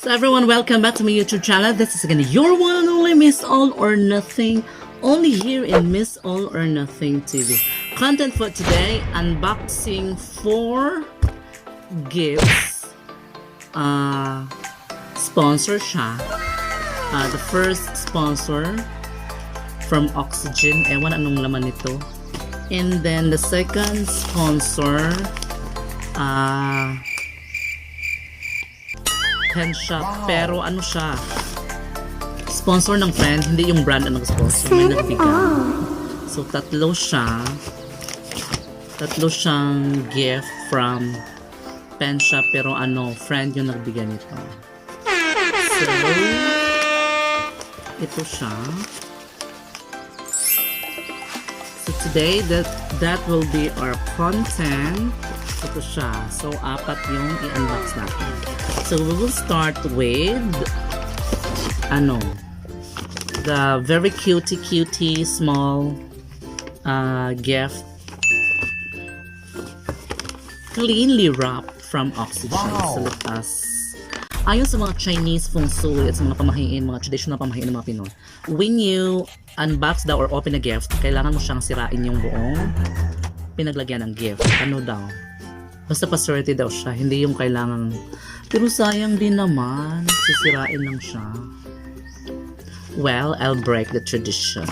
So everyone, welcome back to my YouTube channel. This is again your one and only Miss All or Nothing, only here in Miss All or Nothing TV. Content for today, unboxing 4 gifts. Sponsor siya. The first sponsor from Oxygen. Ewan anong laman nito. And then the second sponsor, Penshoppe, pero ano siya, sponsor ng friend, hindi yung brand ang nag-sponsor, may nagbigay. So tatlo siyang gift from Penshoppe, pero ano, friend yung nagbigay nito. So ito siya. So today that will be our content. Ito siya. So, 4 yung i-unbox natin. So, we will start with the very cutie small gift, cleanly wrapped from Oxygen. Wow. So, let us, ayon sa mga Chinese feng shui at sa mga pamahiin, mga traditional pamahiin ng mga Pinoy, when you unbox daw or open a gift, kailangan mo siyang sirain yung buong pinaglagyan ng gift. Ano daw? Basta paswerte daw siya, hindi yung kailangan. Pero sayang din naman, sisirain lang siya. Well, I'll break the tradition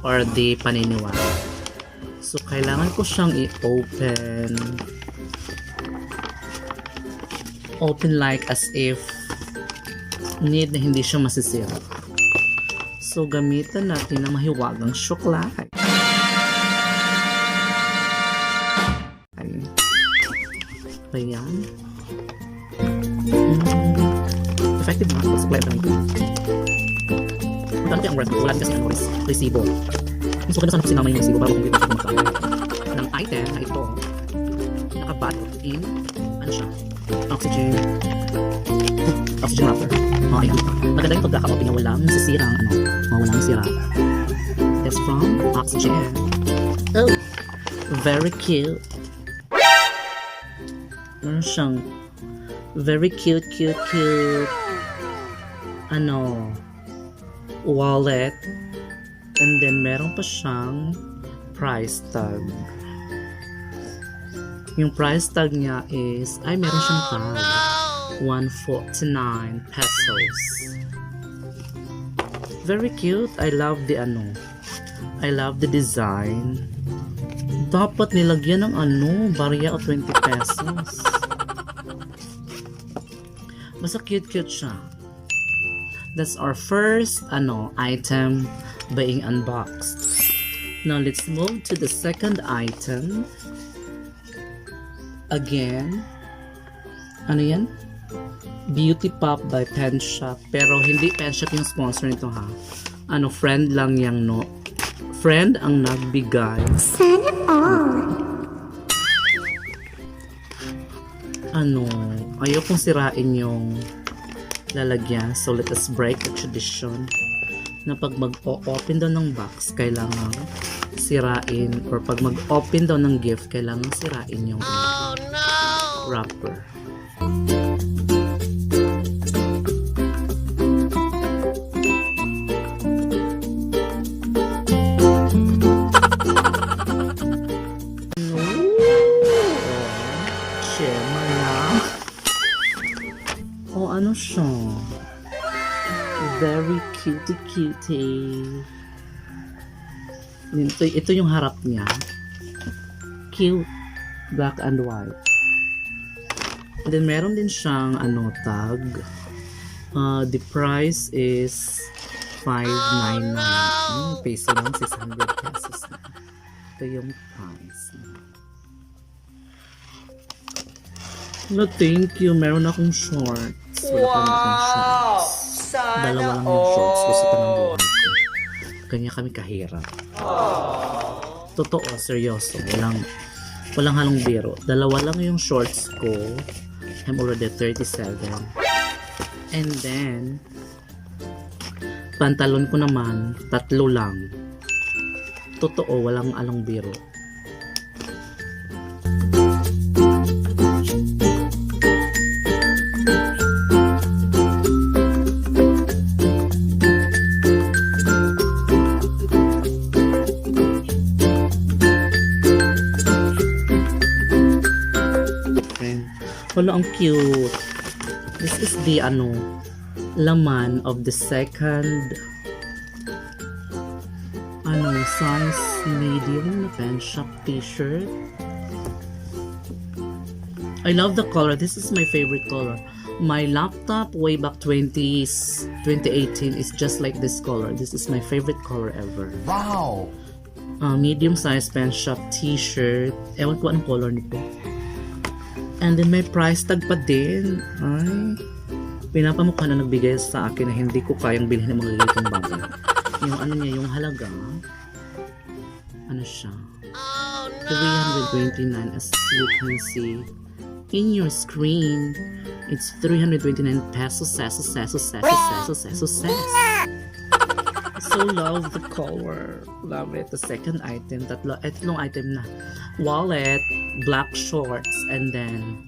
or the paniniwala. So, kailangan ko siyang i-open. Open like as if need na hindi siya masisira. So, gamitan natin ang mahiwagang syoklay. Ayan. Effective na. Supply lang ito. Magkano kaya ang brand? Wala din kasi ang resibo. So, kaya sana ko sinama yung resibo para kung dito magkano ng item na ito. Nakabattle in Oxygen wrapper. Ayan. Maganda yung pagkaka-open na walang sisirang walang sira. It's from Oxygen. Oh! Very cute. Meron siyang very cute wallet, and then meron pa siyang price tag. Yung price tag niya is meron siyang tag, 149 pesos. Very cute. I love the design. Dapat nilagyan ng barya o 20 pesos. Basta cute siya. That's our first item being unboxed. Now let's move to the second item. Again, yan? Beauty Pop by Penshoppe. Pero hindi Penshoppe yung sponsor nito ha. Friend lang yang friend ang nagbigay. Sana all. Ayokong sirain yung lalagyan. So let us break the tradition na pag mag-open daw ng box, kailangan sirain, or pag mag-open daw ng gift, kailangan sirain yung wrapper. Siya. Very cutie. Ito yung harap niya. Cute. Black and white. And then meron din siyang tag. The price is 599. Peso lang, 600 pesos. Ito yung price. No, thank you. Meron akong short. Wow! Dalawa lang yung shorts. Gusto ko ng buhay ko. Kanya kami kahirap. Totoo, seryoso. Walang halong biro. Dalawa lang yung shorts ko. I'm already 37. And then, pantalon ko naman, 3 lang. Totoo, walang along biro. Hala, ang cute. This is the laman of the second size medium na Penshoppe t-shirt. I love the color. This is my favorite color. My laptop way back 2018 is just like this color. This is my favorite color ever. Wow! Medium size Penshoppe t-shirt. Ewan ko anong color nito. And then may price tag pa din. Ay, pinapamukha na nagbigay sa akin na hindi ko kayang bilhin ng mga ganitong bagay. Yung niya, yung halaga, siya? Oh, no! 329 as you can see in your screen. It's 329 pesos. So love the color. Love it. The second item, tatlong item na. Wallet, black shorts, and then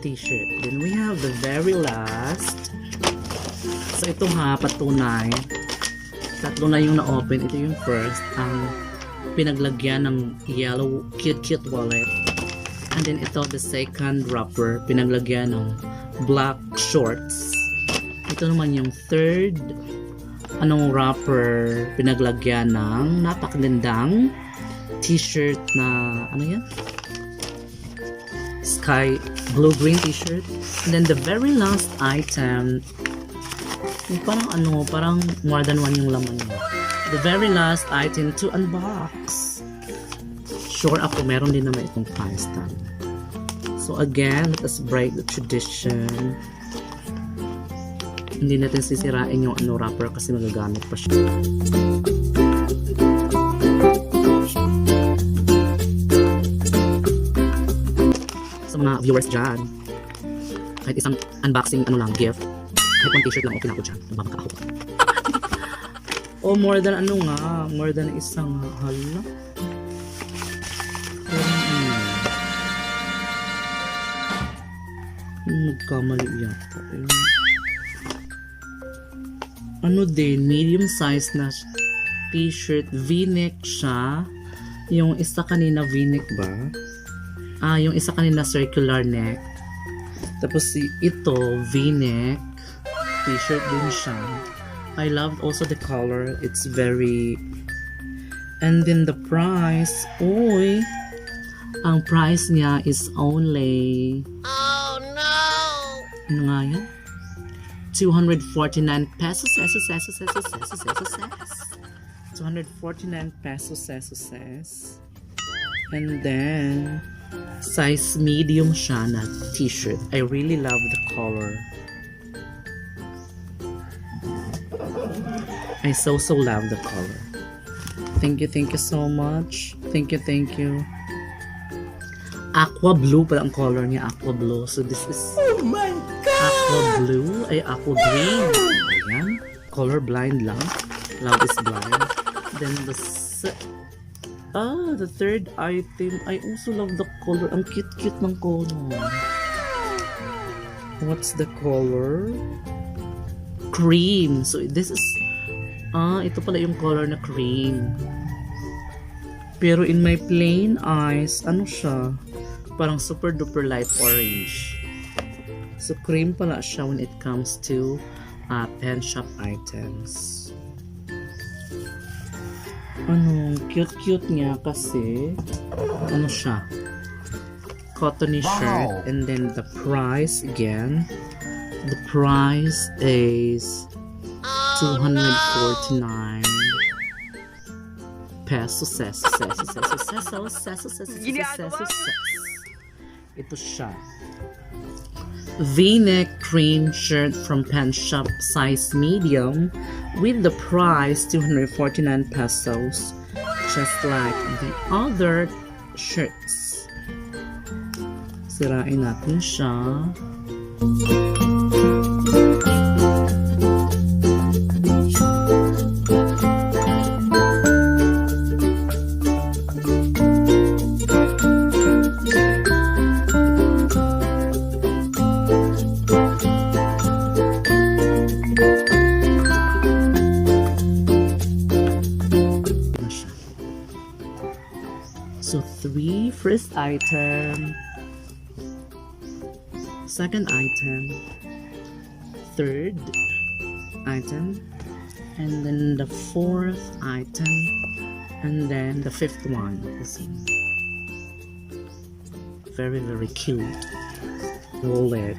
t-shirt. Then we have the very last. So ito patunay. Tatlo na yung na-open. Ito yung first. Ang pinaglagyan ng yellow cute wallet. And then ito, the second wrapper. Pinaglagyan ng black shorts. Ito naman yung third wrapper. Pinaglagyan ng napakagandang t-shirt na yan? Sky blue-green t-shirt. And then the very last item, parang more than one yung laman niya. The very last item to unbox. Sure ako, meron din naman itong price tag. So again, let us break the tradition. Hindi natin sisirain yung wrapper kasi magagamit pa siya. Sa mga viewers dyan, kahit isang unboxing gift, kahit one t-shirt lang okay na ako dyan. Nagbabaka ako. More than more than isang hala. Nagkamali yata. Medium size na t-shirt, v-neck siya. Yung isa kanina v-neck ba? Yung isa kanina circular neck. Tapos ito v-neck t-shirt din siya. I loved also the color. It's very... And then the price, ang price niya is only... Oh no! Ano nga yan? 249 pesos. 249 pesos. And then, size medium siya na t-shirt. I really love the color. I so love the color. Thank you so much. Thank you. Aqua blue pala ang color niya, aqua blue. So this is my God! Aqua blue, aqua green. Ayan. Color blind lang. Love is blind. Then the third item. I also love the color. Ang cute ng color. What's the color? Cream. So this is ito pala yung color na cream. Pero in my plain eyes, siya? Parang super duper light orange. So cream pala siya when it comes to Penshoppe items. Cute niya kasi siya? Cottony shirt. And then the price again. The price is 249 pesos. Ito siya. V-neck cream shirt from Penshoppe, size medium, with the price 249 pesos, just like the other shirts. Sirain natin siya. So, first item. second item, third item, and then the fourth item, and then the fifth one. This one. Very, very cute. Wallet.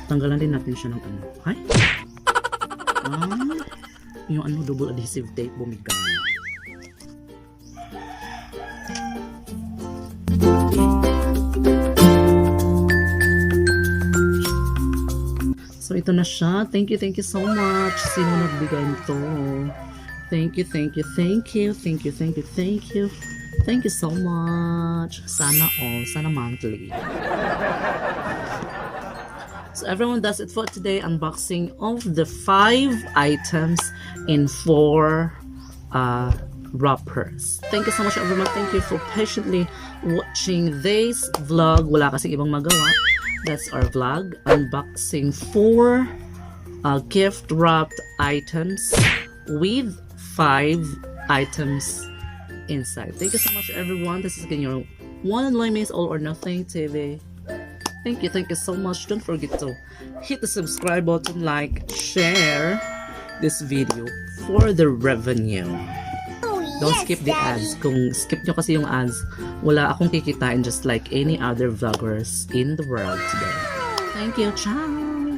Tanggalan din natin siya ng ano. Ay! Yung ano, double adhesive tape bumigay. So ito na siya. Thank you so much. Sino nagbigay nito? Thank you. Thank you so much. Sana all. Sana monthly. So everyone, that's it for today. Unboxing of the 5 items in 4 wrappers. Thank you so much everyone. Thank you for patiently watching this vlog. Wala kasing ibang magawa. That's our vlog. Unboxing 4 gift wrapped items with 5 items inside. Thank you so much everyone. This is again your one and only Miss All or Nothing TV. Thank you so much. Don't forget to hit the subscribe button, like, share this video for the revenue. Don't skip the ads. Kung skip nyo kasi yung ads, wala akong kikitain just like any other vloggers in the world today. Thank you. Ciao!